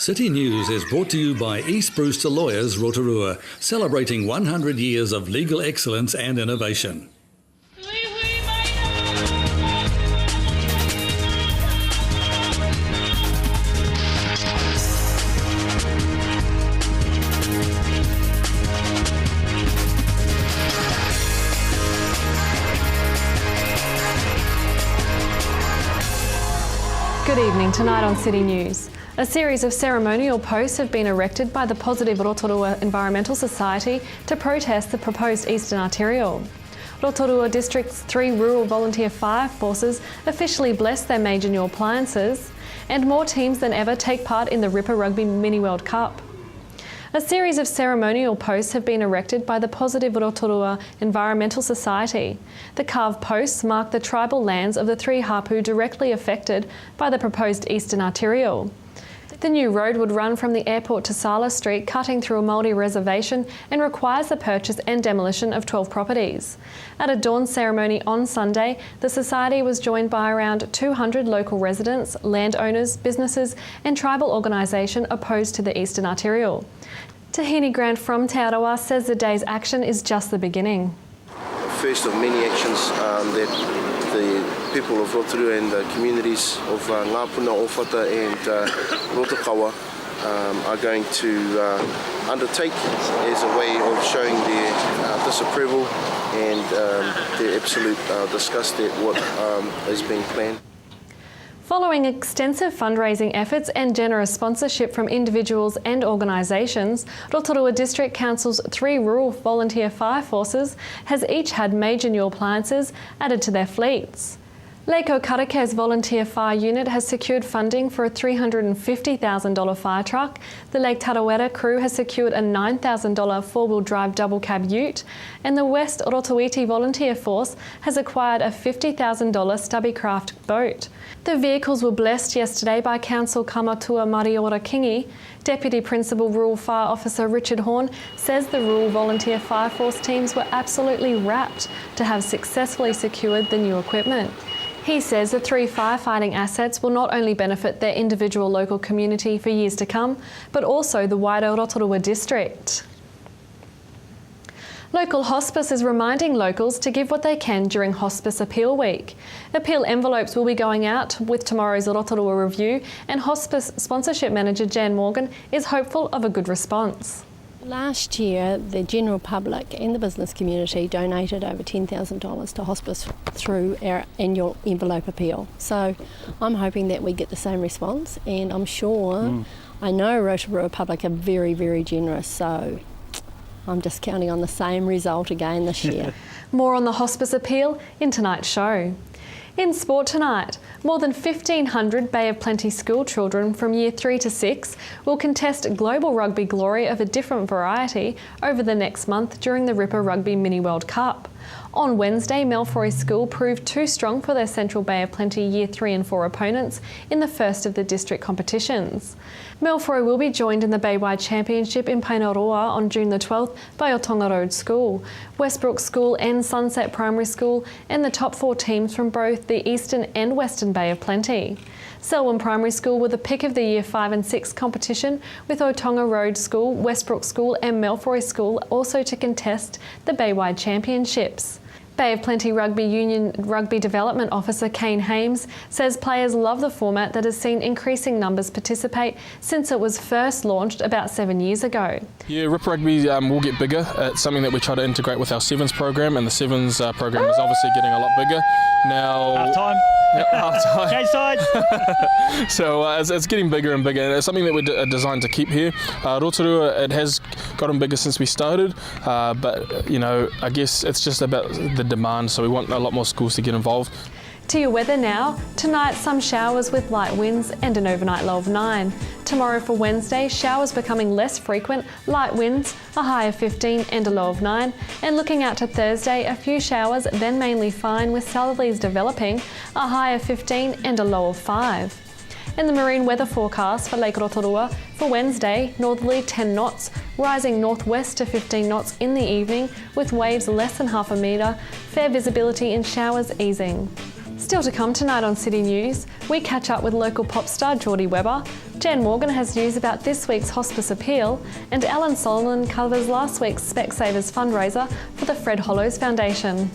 City News is brought to you by East Brewster Lawyers Rotorua, celebrating 100 years of legal excellence and innovation. Good evening. Tonight on City News. A series of ceremonial posts have been erected by the Positive Rotorua Environmental Society to protest the proposed Eastern Arterial. Rotorua District's 3 rural volunteer fire forces officially blessed their major new appliances, and more teams than ever take part in the Ripper Rugby Mini World Cup. A series of ceremonial posts have been erected by the Positive Rotorua Environmental Society. The carved posts mark the tribal lands of the 3 hapu directly affected by the proposed Eastern Arterial. The new road would run from the airport to Sala Street, cutting through a Māori reservation, and requires the purchase and demolition of 12 properties. At a dawn ceremony on Sunday, the Society was joined by around 200 local residents, landowners, businesses and tribal organisation opposed to the Eastern Arterial. Tahini Grant from Te Arawa says the day's action is just the beginning. First of many actions that the people of Rotorua and the communities of Ngāpuna, Ōwhata and Rotokawa are going to undertake as a way of showing their disapproval and their absolute disgust at what is being planned. Following extensive fundraising efforts and generous sponsorship from individuals and organisations, Rotorua District Council's 3 rural volunteer fire forces has each had major new appliances added to their fleets. Leiko Karake's volunteer fire unit has secured funding for a $350,000 fire truck. The Lake Tarawera crew has secured a $9,000 four-wheel drive double cab ute, and the West Rotoiti volunteer force has acquired a $50,000 stubby craft boat. The vehicles were blessed yesterday by Council Kamatua Mariora Kingi. Deputy Principal Rural Fire Officer Richard Horn says the rural volunteer fire force teams were absolutely rapt to have successfully secured the new equipment. He says the 3 firefighting assets will not only benefit their individual local community for years to come, but also the wider Rotorua district. Local Hospice is reminding locals to give what they can during Hospice Appeal Week. Appeal envelopes will be going out with tomorrow's Rotorua review, and Hospice Sponsorship Manager Jan Morgan is hopeful of a good response. Last year, the general public and the business community donated over $10,000 to hospice through our annual envelope appeal. So I'm hoping that we get the same response, and I'm sure, I know Rotorua public are very, very generous, so I'm just counting on the same result again this year. More on the hospice appeal in tonight's show. In sport tonight, more than 1,500 Bay of Plenty school children from Year 3 to 6 will contest global rugby glory of a different variety over the next month during the Ripper Rugby Mini World Cup. On Wednesday, Melfoy School proved too strong for their Central Bay of Plenty Year 3 and 4 opponents in the first of the district competitions. Melfoy will be joined in the Baywide Championship in Painaroa on June the 12th by Otonga Road School, Westbrook School and Sunset Primary School, and the top 4 teams from both the Eastern and Western Bay of Plenty. Selwyn Primary School were the pick of the Year 5 and 6 competition, with Otonga Road School, Westbrook School and Melfoy School also to contest the Baywide Championships. Bay of Plenty Rugby Union Rugby Development Officer Kane Hames says players love the format that has seen increasing numbers participate since it was first launched about 7 years ago. Yeah, Ripper Rugby will get bigger. It's something that we try to integrate with our Sevens program, and the Sevens program is obviously getting a lot bigger. Now, half-time. Yep, half-time. Change side. So it's getting bigger and bigger, and it's something that we're designed to keep here. Rotorua, it has gotten bigger since we started, but you know, I guess it's just about the demand, so we want a lot more schools to get involved. To your weather now. Tonight, some showers with light winds and an overnight low of 9. Tomorrow for Wednesday, showers becoming less frequent, light winds, a high of 15 and a low of 9. And looking out to Thursday, a few showers, then mainly fine with southerlies developing, a high of 15 and a low of 5. In the marine weather forecast for Lake Rotorua, for Wednesday, northerly 10 knots, rising northwest to 15 knots in the evening with waves less than half a metre, fair visibility and showers easing. Still to come tonight on City News, we catch up with local pop star Geordie Webber, Jen Morgan has news about this week's hospice appeal, and Alan Solomon covers last week's Specsavers fundraiser for the Fred Hollows Foundation.